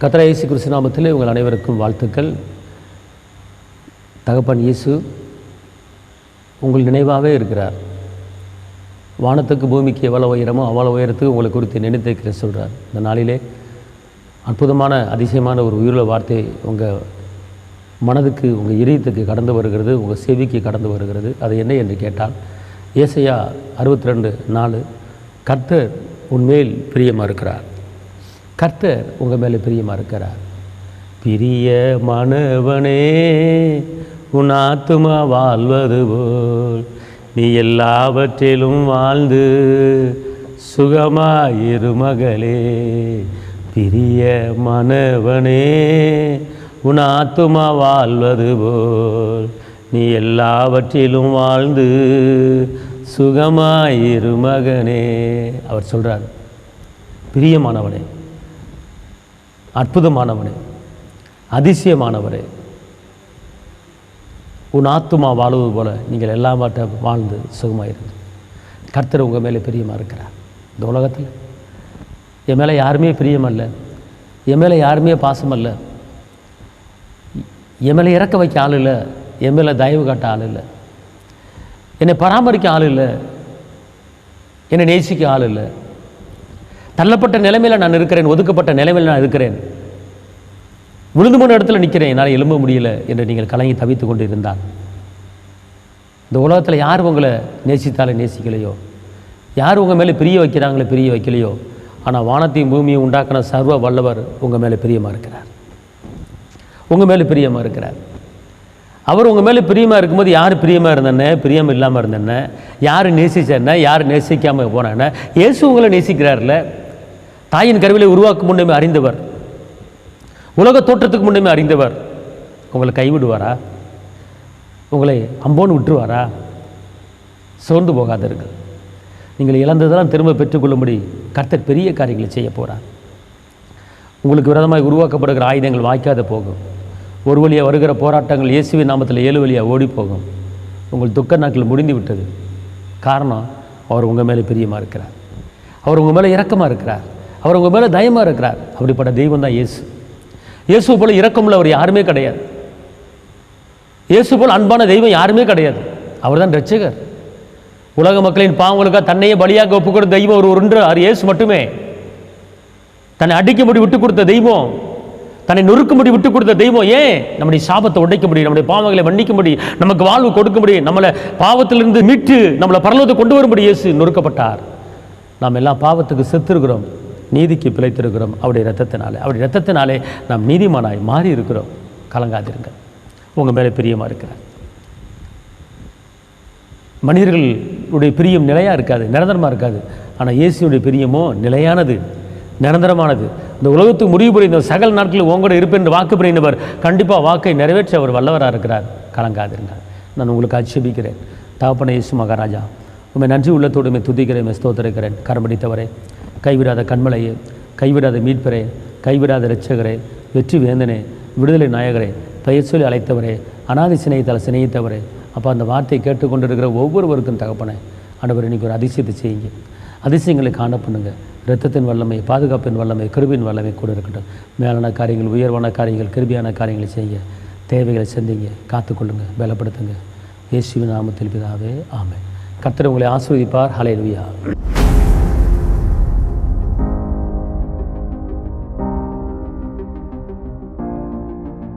கர்த்தர் இயேசு கிறிஸ்து நாமத்திலே உங்கள் அனைவருக்கும் வாழ்த்துக்கள். தகப்பன் இயேசு உங்கள் நினைவாகவே இருக்கிறார். வானத்துக்கு பூமிக்கு எவ்வளோ உயரமோ அவ்வளோ உயரத்துக்கு உங்களை குறித்து நினைத்திருக்கிற சொல்கிறார். இந்த நாளிலே அற்புதமான அதிசயமான ஒரு உயிருள்ள வார்த்தை உங்கள் மனதுக்கு, உங்கள் இதயத்துக்கு கடந்து வருகிறது, உங்கள் செவிக்கு கடந்து வருகிறது. அது என்ன என்று கேட்டால், ஏசாயா 62:4, கர்த்தர் உன்மேல் பிரியமாக இருக்கிறார். கர்த்தர் உங்கள் மேலே பிரியமாக இருக்கிறார். பிரியமானவனே, உன் ஆத்துமா வாழ்வது போல் நீ எல்லாவற்றிலும் வாழ்ந்து சுகமாயிரு மகளே. பிரியமானவனே, உன் ஆத்துமா வாழ்வது போல் நீ எல்லாவற்றிலும் வாழ்ந்து சுகமாயிரு மகனே. அவர் சொல்கிறார், பிரியமானவனே, அற்புதமானவனே, அதிசயமானவரே, உன் ஆத்துமா வாழுவது போல நீங்கள் எல்லாவற்றை வாழ்ந்து சுகமாயிருந்து. கர்த்தர் உங்கள் மேலே பிரியமாக இருக்கிறார். இந்த உலகத்தில் என் மேலே யாருமே பிரியமல்ல, என் மேலே யாருமே பாசமல்ல, என் மேலே இறக்க வைக்க ஆள் இல்லை, என் மேலே தயவு காட்ட ஆள் இல்லை, என்னை பராமரிக்க ஆள் இல்லை, என்னை நேசிக்க ஆள் இல்லை. தள்ளப்பட்ட நிலைமையில் நான் இருக்கிறேன், ஒதுக்கப்பட்ட நிலைமையில் நான் இருக்கிறேன், விழுந்து போன இடத்துல நிற்கிறேன், என்னால் எழும்ப முடியல என்று நீங்கள் கலங்கி தவித்து கொண்டு இருந்தால், இந்த உலகத்தில் யார் உங்களை நேசித்தாலும் நேசிக்கலையோ, யார் உங்கள் மேலே பிரிய வைக்கிறாங்களே பிரிய வைக்கலையோ, ஆனால் வானத்தையும் பூமியும் உண்டாக்கின சர்வ வல்லவர் உங்கள் மேலே பிரியமாக இருக்கிறார். உங்கள் மேலே பிரியமாக இருக்கிறார். அவர் உங்கள் மேலே பிரியமாக இருக்கும்போது யார் பிரியமாக இருந்தேன்ன, பிரியம் இல்லாமல் இருந்தேன்ன, யார் நேசிச்சேன்ன, யார் நேசிக்காமல் போனேன்ன. இயேசு உங்களை நேசிக்கிறார்ல. தாயின் கருவிலை உருவாக்கும் முன்னே அறிந்தவர், உலக தோற்றத்துக்கு முன்னே அறிந்தவர். உங்களை கைவிடுவாரா? உங்களை அம்போன்னு விட்டுருவாரா? சோர்ந்து போகாதீர்கள். நீங்கள் இழந்ததெல்லாம் திரும்ப பெற்றுக்கொள்ளும்படி கர்த்தர் பெரிய காரியங்களை செய்ய போகிறார். உங்களுக்கு விரோதமாக உருவாக்கப்படுகிற ஆயுதங்கள் வாய்க்காத போகும். ஒரு வழியாக வருகிற போராட்டங்கள் இயேசுவின் நாமத்தில் 7 வழியாக ஓடி போகும். உங்கள் துக்க நாட்கள் முடிந்து விட்டது. காரணம், அவர் உங்கள் மேலே பிரியமாக இருக்கிறார். அவர் உங்கள் மேலே இரக்கமாக இருக்கிறார். அவர் உங்கள் மேலே தயமாக இருக்கிறார். அப்படிப்பட்ட தெய்வம் தான் இயேசு. இயேசு போல் இரக்கமுள்ள அவர் யாருமே கிடையாது. இயேசு போல் அன்பான தெய்வம் யாருமே கிடையாது. அவர் தான் இரட்சகர். உலக மக்களின் பாவங்களுக்காக தன்னையே பலியாக ஒப்பு கொடுத்த தெய்வம் ஒரு ஒன்று இயேசு மட்டுமே. தன்னை அடிக்கும்படி விட்டு கொடுத்த தெய்வம், தன்னை நொறுக்கும்படி விட்டு கொடுத்த தெய்வம். ஏன்? நம்முடைய சாபத்தை உடைக்க முடியும், நம்முடைய பாவங்களை மன்னிக்க முடியும், நமக்கு வாழ்வு கொடுக்க முடியும், நம்மளை பாவத்திலிருந்து மீட்டு நம்மளை பரலோகத்தை கொண்டு வரும்படி இயேசு நொறுக்கப்பட்டார். நாம் எல்லாம் பாவத்துக்கு செத்துருக்கிறோம், நீதிக்கு பிழைத்திருக்கிறோம் அவருடைய இரத்தத்தினாலே. அவருடைய இரத்தத்தினாலே நாம் நீதிமானாய் மாறி இருக்கிறோம். கலங்காதிருங்க. உங்கள் மேலே பிரியமாக இருக்கிறார். மனிதர்களுடைய பிரியம் நிலையாக இருக்காது, நிரந்தரமாக இருக்காது. ஆனால் இயேசுடைய பிரியமோ நிலையானது, நிரந்தரமானது. இந்த உலகத்துக்கு முடிவு புரிந்த சகல நாட்களில் உங்களோட இருப்பேன் என்று வாக்கு புரிந்தவர் கண்டிப்பாக வாக்கை நிறைவேற்ற அவர் வல்லவராக இருக்கிறார். கலங்காதிருங்க. நான் உங்களுக்கு ஆட்சேபிக்கிறேன். தகப்பனே இயேசு மகாராஜா, உண்மை நன்றி உள்ளத்தோடுமே துதிக்கிறேன், ஸ்தோத்திரிக்கிறேன். கரமடித்தவரே, கைவிடாத கண்மலையே, கைவிடாத மீட்பரே, கைவிடாத இரட்சகரே, வெற்றி வேந்தனே, விடுதலை நாயகரே, பெயர் சொல்லி அழைத்தவரே, அநாதி சிநேகித்தால் சிநேகித்தவரே, அப்போ அந்த வார்த்தையை கேட்டுக்கொண்டிருக்கிற ஒவ்வொருவருக்கும் தகப்பனே ஆண்டவர் இன்றைக்கி ஒரு அதிசயத்தை செய்யுங்க. அதிசயங்களை காண பண்ணுங்க. இரத்தத்தின் வல்லமை, பாதுகாப்பின் வல்லமை, கிருபின் வல்லமை கூட இருக்கட்டும். மேலான காரியங்கள், உயர்வான காரியங்கள், கிருபியான காரியங்களை செய்யுங்க. தேவைகளை சந்திங்க, காத்துக்கொள்ளுங்க, பலப்படுத்துங்க. இயேசுவின் நாமத்தில் பிதாவே, ஆமென். கர்த்தர் உங்களை ஆசீர்வதிப்பார். ஹல்லேலூயா.